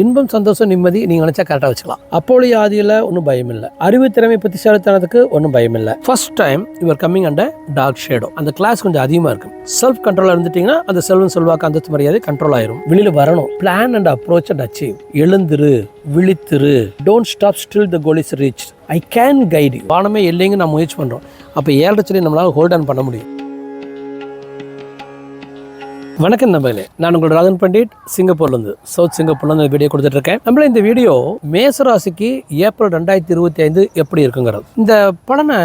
இன்பம் சந்தோஷம் நிம்மதி நீங்க நினைச்சா கரெக்டா வச்சுக்கலாம். அப்போலிய ஆதியில ஒன்றும் பயம் இல்லை. அறிவு திறமை புத்திசாலித்தனத்துக்கு ஒன்றும் பயம் இல்லை. First time your coming under dark shadow. அந்த கிளாஸ் கொஞ்சம் அதிகமா இருக்கும். செல்ஃப் கண்ட்ரோல் இருந்துட்டீங்கன்னா அந்த செல்வம் செல்வாக்கு அந்த மரியாதை கண்ட்ரோல் ஆயிரும். வெளியில வரணும். Plan and approach and achieve. எழுந்துரு, விழித்திரு. Don't stop still the goal is reach. I can guide you. வானமே இல்லைங்க நான் முயற்சி பண்றோம். அப்ப 7.5 நம்மளால ஹோல்ட் ஆன் பண்ண முடியும். வணக்கம் நண்பர்களே, நான் உங்களோட ராஜன் பண்டிட், சிங்கப்பூர்லேருந்து, சவுத் சிங்கப்பூர்லேருந்து வீடியோ கொடுத்துட்டு இருக்கேன். நம்மள இந்த வீடியோ மேசராசிக்கு ஏப்ரல் 2025 எப்படி இருக்குங்கிறது. இந்த பலனை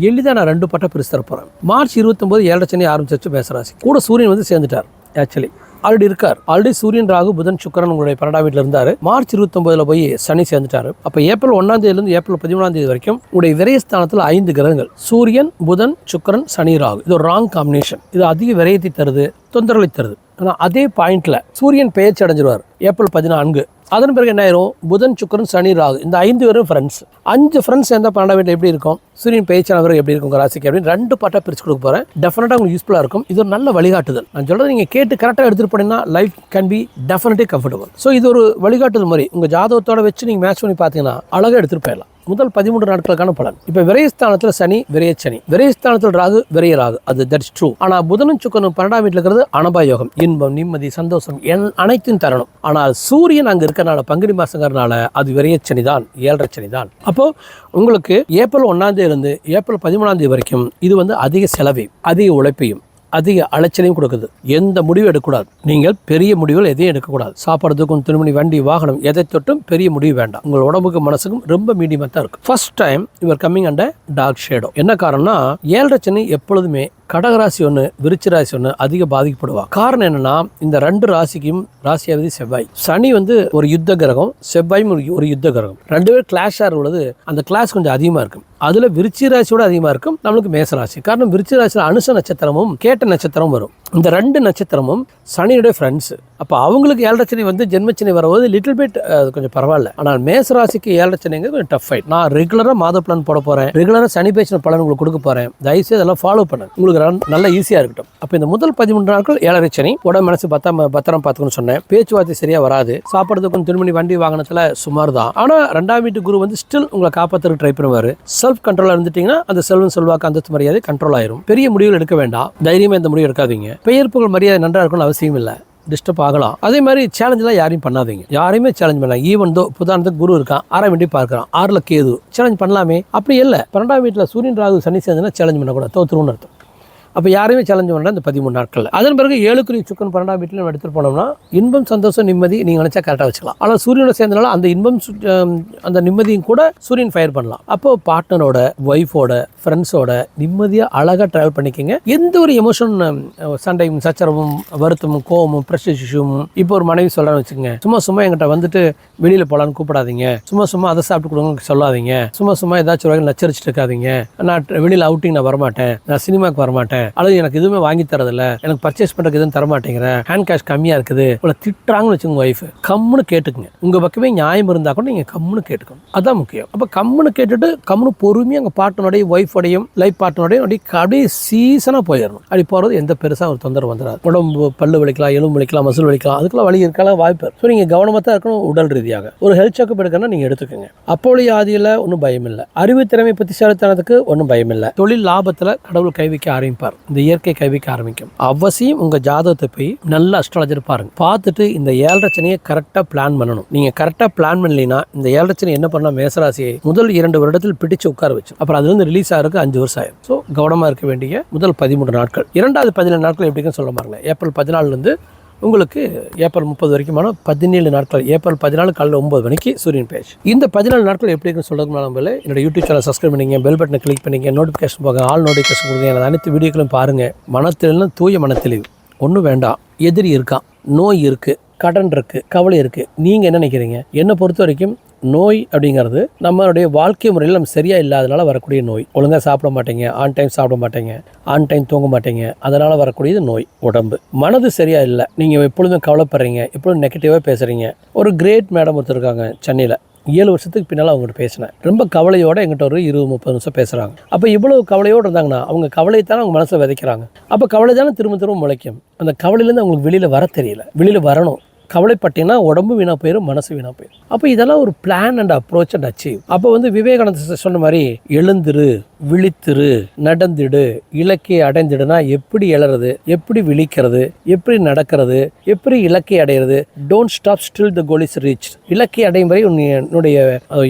எளிதாக நான் 2 பட்ட பிரிச்சு தர போகிறேன். மார்ச் 29 7 சனி ஆரம்பிச்சு மேசராசி கூட சூரியன் வந்து சேர்ந்துட்டார். ஆக்சுவலி ஆல்ரெடி இருக்கார். ஆல்ரெடி சூரியன், ராகு, புதன், சுக்கரன் உங்களுடைய 12ஆம் வீட்டில் இருந்தாரு. மார்ச் 29 போய் சனி சேர்ந்துட்டாரு. அப்ப ஏப்ரல் 1ஆம் தேதியிலிருந்து ஏப்ரல் 13ஆம் தேதி வரைக்கும் உங்களுடைய விரயஸ்தானத்தில் 5 கிரகங்கள் சூரியன், புதன், சுக்கரன், சனி, ராகு. இது ஒரு ராங் காம்பினேஷன். இது அதிக விரயத்தை தருது, தொந்தரவை தருது. ஆனால் அதே பாயிண்ட்ல சூரியன் பெயர்ச்சி அடைஞ்சிருவார் ஏப்ரல் 14. அதன் பிறகு என்ன ஆயிரும்? புதன், சுக்கரன், சனி, ராகு இந்த 5 பேரும் ஃப்ரெண்ட்ஸ். 5 ஃப்ரெண்ட்ஸ் சேர்ந்தா 12ஆம் வீட்டில் எப்படி இருக்கும்? சூரியன் பெயர்ச்சியான பிறகு எப்படி இருக்கும் ராசிக்கு அப்படின்னு 2 பட்டா பிரிச்சு கொடுக்க போறேன். டெஃபினட்டா உங்களுக்கு யூஸ்ஃபுல்லா இருக்கும். இது ஒரு நல்ல வழிகாட்டுதல். நான் சொல்றது நீங்க கேட்டு கரெக்டாக எடுத்துட்டு போனீங்கன்னா life can be definitely comfortable. So இது ஒரு வழிகாட்டுதல் மாதிரி உங்க ஜாதகத்தோட வச்சு நீங்க மேட்ச் பண்ணி பார்த்தீங்கன்னா அழகாக எடுத்துட்டு போயிடலாம். முதல் 13 நாட்களுக்கான பலன். இப்ப விரயஸ்தானத்துல சனி விரயச்சனி, விரயஸ்தானத்தில் ராகு விரய ராகு, அது தட்ஸ் ட்ரூ. ஆனா புதனும் சுக்கரனும் 12ஆம் வீட்டில் இருக்கிறது அனபா யோகம், இன்பம், நிம்மதி, சந்தோஷம் அனைத்தும் தரணும். ஆனால் சூரியன் அங்க இருக்கனால பங்குனி மாசங்கிறதுனால அது விரயச்சனி தான், 7.5 சனி தான். அப்போ உங்களுக்கு ஏப்ரல் 1ஆம் தேதியிலிருந்து ஏப்ரல் 13ஆம் தேதி வரைக்கும் இது வந்து அதிக செலவையும் அதிக உழைப்பையும் அதிக அலைச்சலையும் கொடுக்குது. எந்த முடிவும் எடுக்கக்கூடாது. நீங்கள் பெரிய முடிவுகள் எதையும் எடுக்கக்கூடாது. சாப்பிட்றதுக்கும், துணிமணி, வண்டி, வாகனம் எதை தொட்டும் பெரிய முடிவு வேண்டாம். உங்கள் உடம்புக்கும் மனசுக்கும் ரொம்ப மீடியமாக தான் இருக்கும். First time your coming under dark shadow. என்ன காரணம்னா 7.5 சனி எப்பொழுதுமே கடகராசி ஒன்று, விருச்சிக ராசி ஒன்று அதிக பாதிக்கப்படுவா. காரணம் என்னன்னா இந்த 2 ராசிக்கும் ராசியாவதி செவ்வாய். சனி வந்து ஒரு யுத்த கிரகம், செவ்வாயும் ஒரு யுத்த கிரகம். 2 பேர் கிளாஷ் ஆகிற பொழுது அந்த கிளாஸ் கொஞ்சம் அதிகமாக இருக்கும். அதுல விருச்சிக ராசியோட அதிகமாக இருக்கும் நம்மளுக்கு மேசராசி. காரணம் விருச்சிக ராசியில் அனுச நட்சத்திரமும் கேட்ட நட்சத்திரம் வரும். இந்த 2 நட்சத்திரமும் சனியுடைய ஃப்ரெண்ட்ஸ். அப்போ அவங்களுக்கு 7.5 சனி வந்து ஜென்மச்சனி வரும்போது லிட்டில் பிட் கொஞ்சம் பரவாயில்ல. ஆனால் மேசராசிக்கு 7.5 சனிங்கிறது கொஞ்சம் டஃப் ஃபைட். நான் ரெகுலராக மாத பிளான் போட போறேன், ரெகுலராக சனி பேச்சின பலன் உங்களுக்கு கொடுக்க போறேன். தயவுசெய்து அதெல்லாம் ஃபாலோ பண்ணுங்க, உங்களுக்கு நல்லா ஈஸியா இருக்கட்டும். அப்போ இந்த முதல் 13 நாட்கள் 7.5 சனி. உடம்பு மனசு பத்திரம் பார்த்துக்கணும்னு சொன்னேன். பேச்சுவார்த்தை சரியா வராது. சாப்பிட்றதுக்கும் துணிமணி, வண்டி, வாகனத்துல சுமார் தான். ஆனா 2ஆம் வீட்டு குரு வந்து ஸ்டில் உங்களை காப்பாற்றுறதுக்கு ட்ரை பண்ணுவாரு. செல்ஃப் கண்ட்ரோல் இருந்துட்டீங்கன்னா அந்த செல்வம் செல்வாக்கு அந்த மரியாதை கண்ட்ரோல் ஆயிரும். பெரிய முடிவுகள் எடுக்க வேண்டாம். தைரியமா இந்த முடிவு எடுக்காதீங்க. பெயர் புகழ் மரியாதை நன்றா இருக்கணும்னு அவசியம் இல்லை. டிஸ்டர்ப் ஆகலாம். அதே மாதிரி சேலஞ்செலாம் யாரையும் பண்ணாதீங்க. யாரையுமே சேலஞ்ச் பண்ணலாம். ஈவன் தோ புதானத்துக்கு குரு இருக்கான், 6ஆம் வீட்டை பார்க்குறான், 6ல் கேது, சேலஞ்ச் பண்ணலாமே. அப்படி இல்லை. 12ஆம் வீட்டில் சூரியன், ராகு, சனி சேர்ந்துன்னா சேலஞ்ச் பண்ணக்கூடாது, தோத்துருன்னு அர்த்தம். அப்போ யாரையுமே சேலஞ்ச் பண்ணலாம் இந்த 13 நாட்களில். அதன் பிறகு 7 சுக்கரன் 12ஆம் வீட்டில் நம்ம எடுத்துகிட்டு போனோம்னா இன்பம் சந்தோஷம் நிம்மதி நீங்கள் நினச்சா கரெக்டாக வச்சுக்கலாம். ஆனால் சூரியனோட சேர்ந்தனால அந்த இன்பம் அந்த நிம்மதியும் கூட சூரியன் ஃபயர் பண்ணலாம். அப்போ பார்ட்னரோட, ஒய்ஃபோட, ஃப்ரெண்ட்ஸோட நிம்மதியாக அழகாக ட்ராவல் பண்ணிக்கோங்க. எந்த ஒரு எமோஷன் சண்டையும், சச்சரவும், வருத்தமும், கோவமும், ப்ரெஷர் இஷ்யூவும். இப்போ ஒரு மனைவி சொல்கிறான்னு வச்சுக்கோங்க, சும்மா எங்கிட்ட வந்துட்டு வெளியில் போகலான்னு கூப்பிடாதீங்க, சும்மா அதை சாப்பிட்டு கொடுங்க சொல்லாதீங்க, சும்மா ஏதாச்சும் வகையில் நச்சரிச்சுட்டு இருக்காதீங்க, நான் வெளியில் அவுட்டிங் நான் வரமாட்டேன், நான் சினிமாவுக்கு வரமாட்டேன், அல்லது எனக்கு எதுவுமே வாங்கி தரதில்ல, எனக்கு பர்ச்சேஸ் பண்றதுக்கு எதுவும் தரமாட்டேங்கிறேன், ஹேண்ட் கேஷ் கம்மியா இருக்குது, உங்களை திட்டுறாங்கன்னு வச்சுங்க ஒய்ஃப், கம்முன்னு கேட்டுக்குங்க. உங்க பக்கமே நியாயம் இருந்தா கூட நீங்க கம்முன்னு கேட்டுக்கணும். அதான் முக்கியம். அப்ப கம்முன்னு கேட்டுட்டு கம்முன்னு பொறுமையா உங்க பார்ட்னருடைய, ஒய்ஃபோடையும், லைஃப் பார்ட்னருடையும் அப்படி அப்படியே சீசனா போயிடணும். அப்படி போறது எந்த பெருசா ஒரு தொந்தரவு வந்துடாது. உடம்பு பல்லு வலிக்கலாம், எலும்பு வலிக்கலாம், மசில் வலிக்கலாம், அதுக்குள்ள வலி இருக்கலாம் வாய்ப்பு. ஸோ நீங்க கவனமா தான் இருக்கணும். உடல் ரீதியாக ஒரு ஹெல்த் செக்அப் எடுக்கணும்னா நீங்க எடுத்துக்கோங்க. அப்போலிய ஆதியில ஒன்றும் பயம் இல்லை. அறிவு திறமை புத்திசாலித்தனத்துக்கு ஒன்றும் பயம் இல்லை. தொழில் லாபத்துல கடவுள் கை வைக்க ஆரம்பிப்பார். இந்த இயற்கை கைவிக்க ஆரம்பிக்கும். அவசியம் உங்க ஜாதகத்தை போய் நல்ல அஸ்ட்ராலஜர் பாருங்க. பார்த்துட்டு இந்த 7.5 சனியை கரெக்டா பிளான் பண்ணணும். நீங்க கரெக்டா பிளான் பண்ணலீங்கன்னா இந்த 7.5 சனி என்ன பண்ணா மேசராசியை முதல் 2 வருடத்தில் பிடிச்சு உட்கார வச்சு அப்புறம் அது வந்து ரிலீஸ் ஆகிறதுக்கு 5 வருஷம் ஆயிரும். ஸோ கவனமா இருக்க வேண்டிய முதல் 13 நாட்கள். 2வது 17 நாட்கள் எப்படின்னு சொல்ல பாருங்க. ஏப்ரல் 14 உங்களுக்கு ஏப்ரல் 30 வரைக்குமான 17 நாட்கள். ஏப்ரல் 14 காலையில் 9 மணிக்கு சூரியன் பேச்சு. இந்த 14 நாட்கள் எப்படி இருக்குன்னு சொல்றதுக்கு நம்மள என்னோட யூடியூப் சேனல் சப்ஸ்கிரைப் பண்ணிங்க, பெல் பட்டனை கிளிக் பண்ணிங்க, நோட்டிஃபிகேஷன் போக ஆல் நோட்டிஃபிகேஷன் கொடுங்க. எனது அனைத்து வீடியோக்களும் பாருங்க. மனத்தெளிவு, தூய மனத்தெளிவு. ஒன்றும் வேண்டாம். எதிரி இருக்கான், நோய் இருக்கு, கடன் இருக்கு, கவலை இருக்கு. நீங்க என்ன நினைக்கிறீங்க? என்னை பொறுத்த வரைக்கும் நோய் அப்படிங்கிறது நம்மளுடைய வாழ்க்கை முறையில் நம்ம சரியா இல்லாதனால வரக்கூடிய நோய். ஒழுங்கா சாப்பிட மாட்டீங்க, ஆன் டைம் சாப்பிட மாட்டீங்க, ஆன் டைம் தூங்க மாட்டீங்க, அதனால வரக்கூடியது நோய். உடம்பு மனது சரியா இல்லை, நீங்க எப்பொழுதும் கவலைப்படுறீங்க, எப்பொழுதும் நெகட்டிவா பேசுறீங்க. ஒரு கிரேட் மேடம் ஒருத்தர் இருக்காங்க சென்னையில், 7 வருஷத்துக்கு பின்னால் அவங்ககிட்ட பேசினேன். ரொம்ப கவலையோட எங்கிட்ட ஒரு 20-30 நிமிஷம் பேசுகிறாங்க. அப்போ இவ்வளவு கவலையோடு இருந்தாங்கன்னா அவங்க கவலை தானே அவங்க மனசை விதைக்கிறாங்க. அப்போ கவலை தானே திரும்ப முளைக்கும். அந்த கவலையிலேருந்து அவங்களுக்கு வெளியில் வர தெரியல. வெளியில் வரணும். கவலைப்பட்டீங்கன்னா உடம்பு வீணாக போயிடும், மனசு வீணாக போயிடும். அப்போ இதெல்லாம் ஒரு plan and approach and achieve. அப்போ வந்து விவேகானந்தர் சொன்ன மாதிரி எழுந்திரு, விழித்திரு, நடந்திடு, இலக்கை அடைந்திடுனா எப்படி எழறது, எப்படி விழிக்கிறது, எப்படி நடக்கிறது, எப்படி இலக்கை அடைகிறது. Don't stop still the goal is reach. இலக்கை அடையும் வரை உன்னுடைய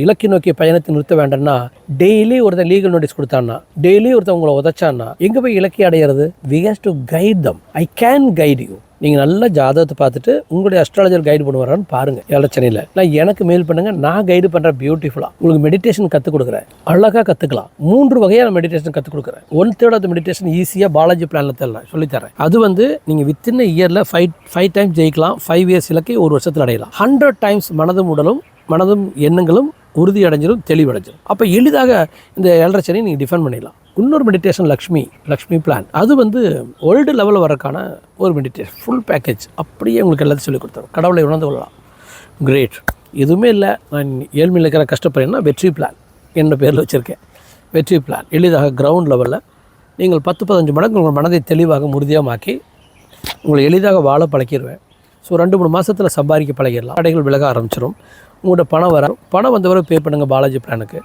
இலக்கை நோக்கிய பயணத்தை நிறுத்த வேண்டாம்னா டெய்லி ஒருத்தர் லீகல் நோட்டீஸ் கொடுத்தான்னா, டெய்லி ஒருத்தர் உங்களை உதச்சான்னா எங்க போய் இலக்கை அடையிறது? we have to guide them. I can guide you. நீங்கள் நல்ல ஜாதகத்தை பார்த்துட்டு உங்களுடைய அஸ்ட்ராலஜர் கைடு பண்ணுவாரான்னு பாருங்கள். ஏழச்சனையில் நான் எனக்கு மெயில் பண்ணுங்கள், நான் கைடு பண்ணுறேன். பியூட்டிஃபுல்லாக உங்களுக்கு மெடிடேஷன் கற்றுக் கொடுக்குறேன், அழகாக கற்றுக்கலாம். 3 வகையான மெடிடேஷன் கற்றுக் கொடுக்குறேன். 1/3 ஆஃப் மெடிடேஷன் ஈஸியாக பாலாஜி பிளானில் தரலாம், சொல்லித்தரேன். அது வந்து நீங்கள் வித்தின் இயரில் 5 டைம்ஸ் ஜெயிக்கலாம். 5 இயர்ஸ் இலக்கை 1 வருஷத்தில் அடையலாம். 100 டைம்ஸ் மனதும் உடலும் மனதும் எண்ணங்களும் உறுதி அடைஞ்சிடும், தெளிவடைஞ்சிடும். அப்போ எளிதாக இந்த ஏழரைச்சனையை நீங்கள் டிஃபைன் பண்ணிடலாம். இன்னொரு மெடிடேஷன் லக்ஷ்மி பிளான். அது வந்து வேர்ல்டு லெவலில் வரக்கான ஒரு மெடிடேஷன், ஃபுல் பேக்கேஜ். அப்படியே உங்களுக்கு எல்லாத்தையும் சொல்லிக் கொடுத்தாரு. கடவுளை உணர்ந்து கொள்ளலாம். கிரேட். எதுவுமே இல்லை, நான் ஏழ்மையில் இருக்கிற கஷ்டப்படுறேன்னா வெற்றி பிளான் என்ற பேரில் வச்சுருக்கேன். வெற்றி பிளான் எளிதாக கிரவுண்ட் லெவலில் நீங்கள் 10-15 மடங்கு உங்கள் மனதை தெளிவாக உறுதியாகமாக்கி உங்களை எளிதாக வாழ பழக்கிடுவேன். ஸோ 2-3 மாதத்தில் சம்பாதிக்க பழகிடலாம். கடைகள் விலக ஆரம்பிச்சிடும். உங்கள்கிட்ட பணம் வந்த பிறகு பே பண்ணுங்கள் பாலாஜி பிளானுக்கு.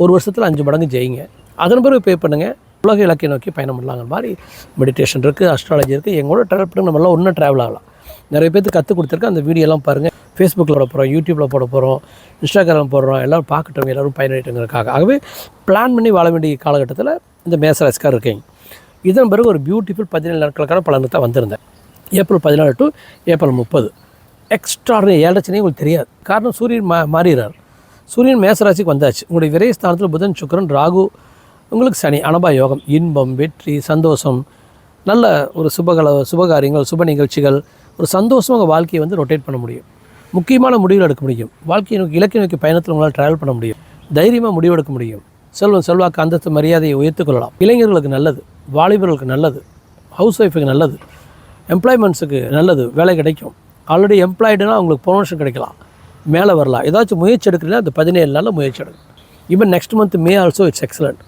1 வருஷத்தில் 5 மடங்கு ஜெயிங்க. அதன் பிறகு பே பண்ணுங்கள். உலக இலக்கை நோக்கி பயணம் பண்ணலாங்கிற மாதிரி மெடிடேஷன் இருக்குது, அஸ்ட்ராலஜி இருக்குது. எங்களோட ட்ராவல் பண்ணி நம்மளாம் ஒன்றும் ட்ராவல் ஆகலாம். நிறைய பேருக்கு கற்றுக் கொடுத்துருக்கேன். அந்த வீடியோலாம் பாருங்கள். ஃபேஸ்புக்கில் போட போகிறோம், யூடியூப்பில் போட போகிறோம், இன்ஸ்டாகிராம் போடுறோம். எல்லோரும் பார்க்கட்டும், எல்லோரும் பயனடைட்டுங்கிறதுக்காக. ஆகவே பிளான் பண்ணி வாழ வேண்டிய காலகட்டத்தில் இந்த மேசராசிக்கார் இருக்கீங்க. இதன் பிறகு ஒரு பியூட்டிஃபுல் 17 நாட்களுக்கான பலனுக்கு தான் வந்திருந்தேன். April 14 to April 30. எக்ஸ்ட்ராடனரி ஏழரைச்சனே உங்களுக்கு தெரியாது. காரணம் சூரியன் மாறுகிறார். சூரியன் மேசராசிக்கு வந்தாச்சு. உங்களுடைய விரயஸ்தானத்தில் புதன், சுக்கிரன், ராகு, உங்களுக்கு சனி, அனபா யோகம், இன்பம், வெற்றி, சந்தோஷம், நல்ல ஒரு சுபகாரியங்கள், சுப நிகழ்ச்சிகள், ஒரு சந்தோஷமாக உங்கள் வாழ்க்கையை வந்து ரொட்டேட் பண்ண முடியும். முக்கியமான முடிவுகள் எடுக்க முடியும். வாழ்க்கையை நோக்கி இலக்கை நோக்கி பயணத்தில் உங்களால் ட்ராவல் பண்ண முடியும். தைரியமாக முடிவெடுக்க முடியும். செல்வாக்கு, அந்தஸ்து, மரியாதையை உயர்த்துக்கொள்ளலாம். இளைஞர்களுக்கு நல்லது, வாலிபர்களுக்கு நல்லது, ஹவுஸ் ஒய்ஃபுக்கு நல்லது, எம்ப்ளாய்மெண்ட்ஸுக்கு நல்லது, வேலை கிடைக்கும். ஆல்ரெடி எம்ப்ளாய்டுனா அவங்களுக்கு ப்ரொமோஷன் கிடைக்கலாம், மேலே வரலாம். ஏதாச்சும் முயற்சி எடுக்கிறீங்கன்னா அந்த 17 நாளில் முயற்சி எடுக்கும். Even next month may also it's excellent.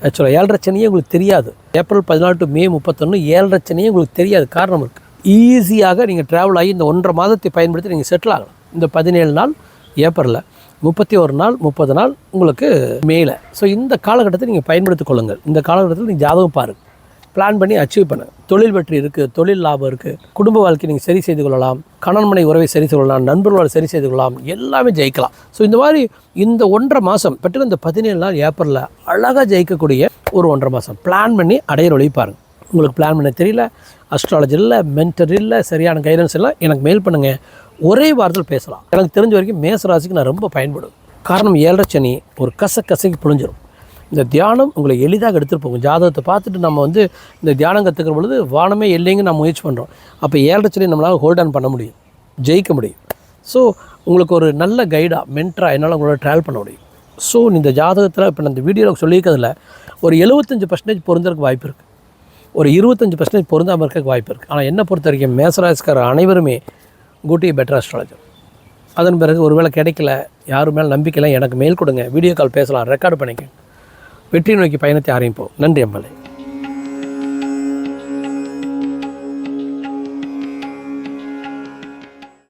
ஆக்சுவலாக ஏழரைச்சனையே உங்களுக்கு தெரியாது. ஏப்ரல் 14 டு மே 31 ஏழரைச்சனையே உங்களுக்கு தெரியாது. காரணம் இருக்குது. ஈஸியாக நீங்கள் ட்ராவல் ஆகி இந்த 1.5 மாதத்தை பயன்படுத்தி நீங்கள் செட்டில் ஆகலாம். இந்த 17 நாள் ஏப்ரலில், 31 நாள், 30 நாள் உங்களுக்கு மேலே. ஸோ இந்த காலகட்டத்தை நீங்கள் பயன்படுத்தி கொள்ளுங்கள். இந்த காலகட்டத்தில் நீங்கள் ஜாதகம் பாருங்கள், பிளான் பண்ணி அச்சீவ் பண்ணுங்கள். தொழில் வெற்றி இருக்குது, தொழில் லாபம் இருக்குது, குடும்ப வாழ்க்கை நீங்கள் சரி செய்து கொள்ளலாம், கணவன் மனை உறவை சரி செய்து கொள்ளலாம், நண்பர்களோடு சரி செய்து கொள்ளலாம், எல்லாமே ஜெயிக்கலாம். ஸோ இந்த மாதிரி இந்த 1.5 மாதம் பற்றி இந்த 17 நாள் ஏப்ரலில் அழகாக ஜெயிக்கக்கூடிய ஒரு 1.5 மாதம் பிளான் பண்ணி அடையிற வழி பாருங்கள். உங்களுக்கு பிளான் பண்ண தெரியல, அஸ்ட்ராலஜி இல்லை, மென்டர் இல்லை, சரியான கைடன்ஸ் இல்லை, எனக்கு மெயில் பண்ணுங்கள். ஒரே வாரத்தில் பேசலாம். எனக்கு தெரிஞ்ச வரைக்கும் மேசராசிக்கு நான் ரொம்ப பயன்படும். காரணம் ஏழரைச்சனி ஒரு கசைக்கு புழிஞ்சிடும். இந்த தியானம் உங்களை எளிதாக எடுத்துகிட்டு போகும். ஜாதகத்தை பார்த்துட்டு நம்ம வந்து இந்த தியானம் கற்றுக்கிற பொழுது வானமே இல்லைங்க நான் முயற்சி பண்ணுறோம். அப்போ ஏழரைச்சனி நம்மளால் ஹோல்ட் ஆன் பண்ண முடியும், ஜெயிக்க முடியும். ஸோ உங்களுக்கு ஒரு நல்ல கைடாக, மென்டராக என்னால் உங்களோட ட்ராவல் பண்ண முடியும். ஸோ இந்த ஜாதகத்தில் இப்போ நான் இந்த வீடியோவில் சொல்லியிருக்கிறதுல ஒரு 75% பொருந்தறதுக்கு வாய்ப்பு இருக்குது, ஒரு 25% பொருந்தாமல் இருக்கிறதுக்கு வாய்ப்பு இருக்குது. ஆனால் என்னை பொறுத்த வரைக்கும் மேசராசிக்கார அனைவருமே கூட்டி பெட்டர் அஸ்ட்ராலஜர். அதன் பிறகு ஒருவேளை கிடைக்கல, யாரும் மேலே நம்பிக்கையில் எனக்கு மெயில் கொடுங்க, வீடியோ கால் பேசலாம், ரெக்கார்டு பண்ணிக்க. வெற்றி நோக்கி பயணத்தை ஆரம்பிப்போம். நன்றி அம்மலே.